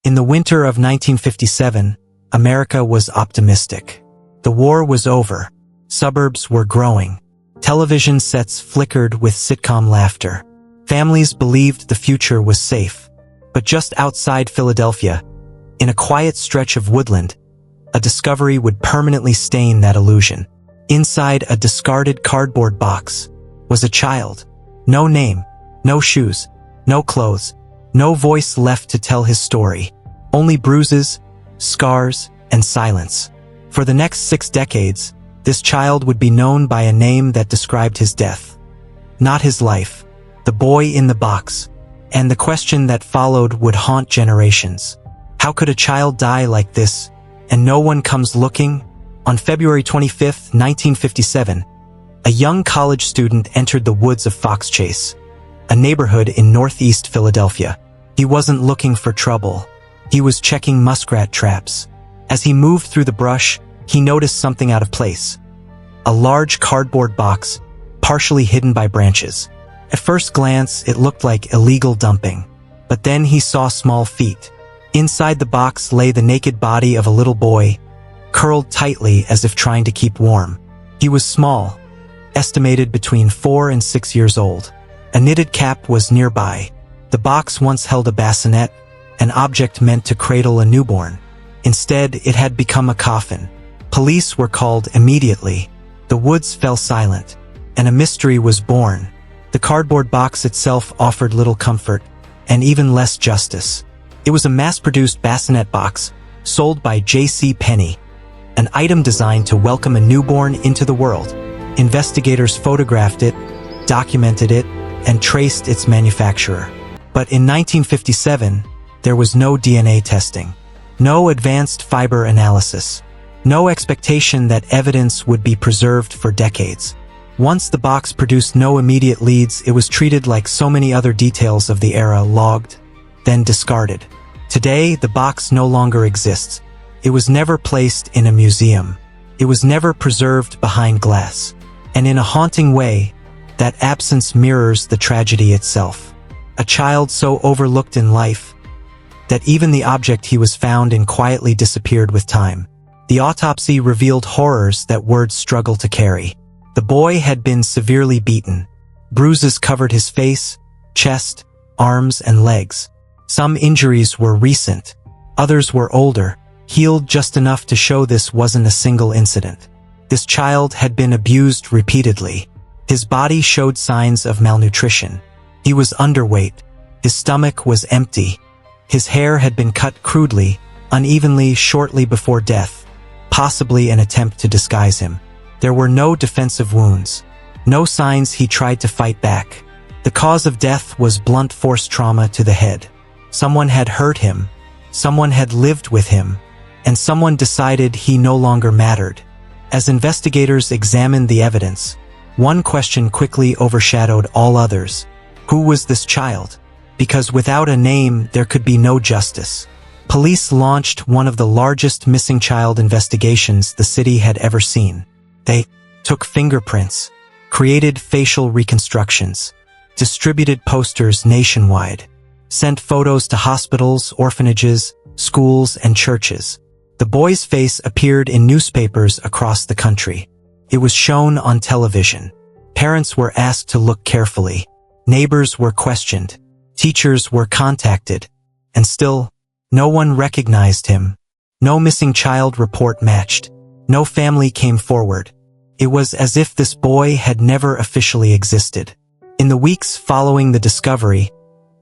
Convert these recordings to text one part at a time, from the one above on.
In the winter of 1957, America was optimistic. The war was over. Suburbs were growing. Television sets flickered with sitcom laughter. Families believed the future was safe. But just outside Philadelphia, in a quiet stretch of woodland, a discovery would permanently stain that illusion. Inside a discarded cardboard box was a child. No name, no shoes, no clothes, no voice left to tell his story. Only bruises, scars, and silence. For the next 6 decades, this child would be known by a name that described his death. Not his life. The boy in the box. And the question that followed would haunt generations. How could a child die like this, and no one comes looking? On February 25, 1957, a young college student entered the woods of Fox Chase, a neighborhood in northeast Philadelphia. He wasn't looking for trouble. He was checking muskrat traps. As he moved through the brush, he noticed something out of place. A large cardboard box, partially hidden by branches. At first glance, it looked like illegal dumping. But then he saw small feet. Inside the box lay the naked body of a little boy, curled tightly as if trying to keep warm. He was small, estimated between 4 and 6 years old. A knitted cap was nearby. The box once held a bassinet, an object meant to cradle a newborn. Instead, it had become a coffin. Police were called immediately. The woods fell silent, and a mystery was born. The cardboard box itself offered little comfort, and even less justice. It was a mass-produced bassinet box, sold by J.C. Penney, an item designed to welcome a newborn into the world. Investigators photographed it, documented it, and traced its manufacturer. But in 1957, there was no DNA testing, no advanced fiber analysis, no expectation that evidence would be preserved for decades. Once the box produced no immediate leads, it was treated like so many other details of the era, logged, then discarded. Today, the box no longer exists. It was never placed in a museum. It was never preserved behind glass. And in a haunting way, that absence mirrors the tragedy itself. A child so overlooked in life that even the object he was found in quietly disappeared with time. The autopsy revealed horrors that words struggle to carry. The boy had been severely beaten. Bruises covered his face, chest, arms, and legs. Some injuries were recent. Others were older, healed just enough to show this wasn't a single incident. This child had been abused repeatedly. His body showed signs of malnutrition. He was underweight. His stomach was empty. His hair had been cut crudely, unevenly shortly before death, possibly an attempt to disguise him. There were no defensive wounds, no signs he tried to fight back. The cause of death was blunt force trauma to the head. Someone had hurt him, someone had lived with him, and someone decided he no longer mattered. As investigators examined the evidence, one question quickly overshadowed all others. Who was this child? Because without a name, there could be no justice. Police launched one of the largest missing child investigations the city had ever seen. They took fingerprints, created facial reconstructions, distributed posters nationwide, sent photos to hospitals, orphanages, schools, and churches. The boy's face appeared in newspapers across the country. It was shown on television. Parents were asked to look carefully. Neighbors were questioned. Teachers were contacted. And still, no one recognized him. No missing child report matched. No family came forward. It was as if this boy had never officially existed. In the weeks following the discovery,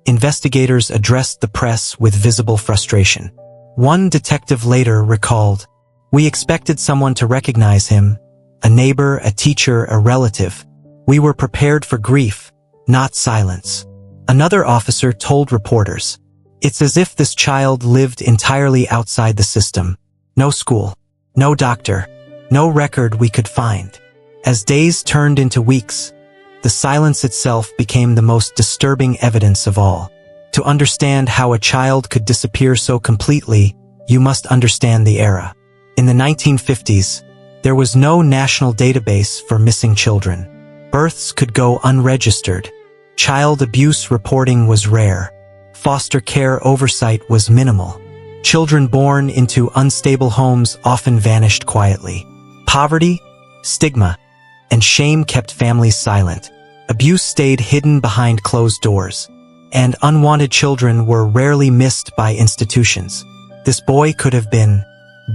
investigators addressed the press with visible frustration. One detective later recalled, "We expected someone to recognize him, a neighbor, a teacher, a relative. We were prepared for grief, not silence." Another officer told reporters, "It's as if this child lived entirely outside the system. No school, no doctor, no record we could find." As days turned into weeks, the silence itself became the most disturbing evidence of all. To understand how a child could disappear so completely, you must understand the era. In the 1950s, there was no national database for missing children. Births could go unregistered. Child abuse reporting was rare. Foster care oversight was minimal. Children born into unstable homes often vanished quietly. Poverty, stigma, and shame kept families silent. Abuse stayed hidden behind closed doors, and unwanted children were rarely missed by institutions. This boy could have been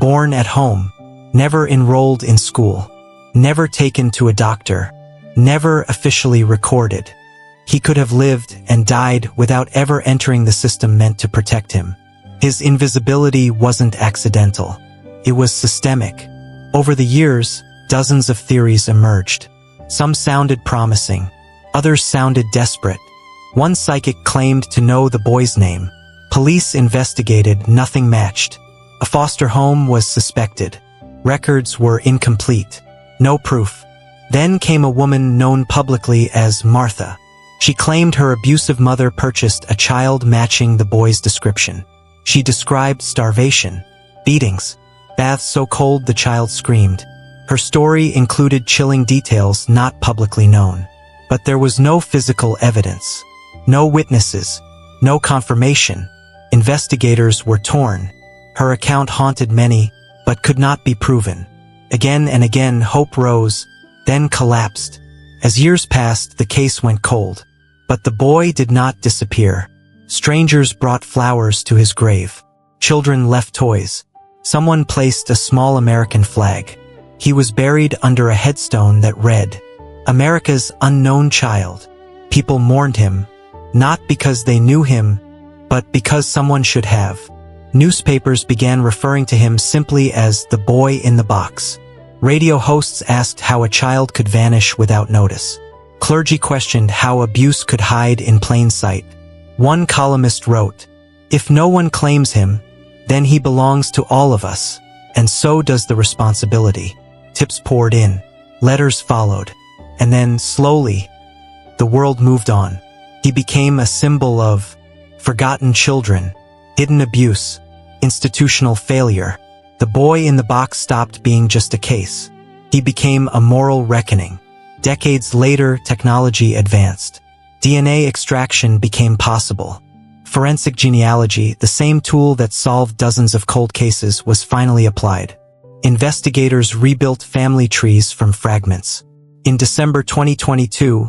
born at home, never enrolled in school, never taken to a doctor, never officially recorded. He could have lived and died without ever entering the system meant to protect him. His invisibility wasn't accidental. It was systemic. Over the years, dozens of theories emerged. Some sounded promising. Others sounded desperate. One psychic claimed to know the boy's name. Police investigated, nothing matched. A foster home was suspected. Records were incomplete. No proof. Then came a woman known publicly as Martha. She claimed her abusive mother purchased a child matching the boy's description. She described starvation, beatings, baths so cold the child screamed. Her story included chilling details not publicly known. But there was no physical evidence, no witnesses, no confirmation. Investigators were torn. Her account haunted many, but could not be proven. Again and again hope rose, then collapsed. As years passed, the case went cold. But the boy did not disappear. Strangers brought flowers to his grave. Children left toys. Someone placed a small American flag. He was buried under a headstone that read, "America's unknown child." People mourned him, not because they knew him, but because someone should have. Newspapers began referring to him simply as the boy in the box. Radio hosts asked how a child could vanish without notice. Clergy questioned how abuse could hide in plain sight. One columnist wrote, "If no one claims him, then he belongs to all of us, and so does the responsibility." Tips poured in. Letters followed. And then, slowly, the world moved on. He became a symbol of forgotten children, hidden abuse, institutional failure. The boy in the box stopped being just a case. He became a moral reckoning. Decades later, technology advanced. DNA extraction became possible. Forensic genealogy, the same tool that solved dozens of cold cases, was finally applied. Investigators rebuilt family trees from fragments. In December 2022,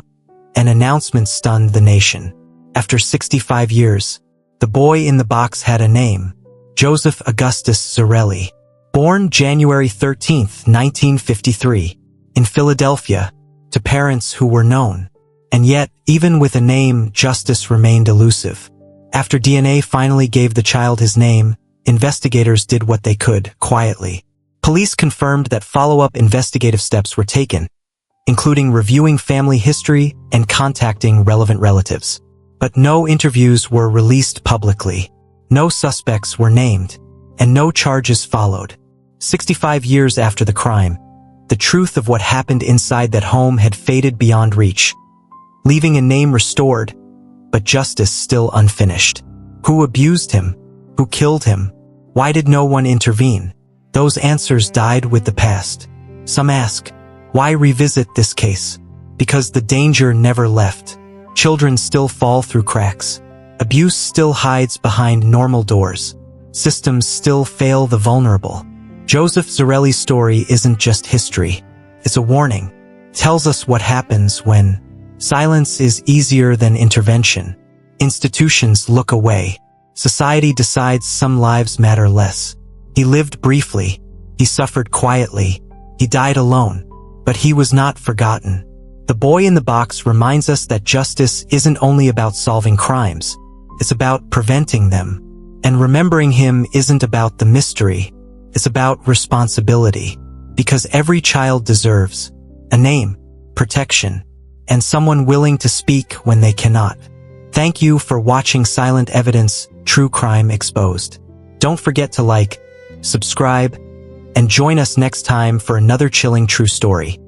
an announcement stunned the nation. After 65 years, the boy in the box had a name: Joseph Augustus Zarelli. Born January 13, 1953, in Philadelphia, to parents who were known. And yet, even with a name, justice remained elusive. After DNA finally gave the child his name, investigators did what they could, quietly. Police confirmed that follow-up investigative steps were taken, including reviewing family history and contacting relevant relatives. But no interviews were released publicly. No suspects were named, and no charges followed. 65 years after the crime, the truth of what happened inside that home had faded beyond reach, leaving a name restored, but justice still unfinished. Who abused him? Who killed him? Why did no one intervene? Those answers died with the past. Some ask, why revisit this case? Because the danger never left. Children still fall through cracks. Abuse still hides behind normal doors. Systems still fail the vulnerable. Joseph Zarelli's story isn't just history. It's a warning. It tells us what happens when silence is easier than intervention. Institutions look away. Society decides some lives matter less. He lived briefly. He suffered quietly. He died alone. But he was not forgotten. The boy in the box reminds us that justice isn't only about solving crimes. It's about preventing them. And remembering him isn't about the mystery. It's about responsibility. Because every child deserves a name, protection, and someone willing to speak when they cannot. Thank you for watching Silent Evidence: True Crime Exposed. Don't forget to like, subscribe, and join us next time for another chilling true story.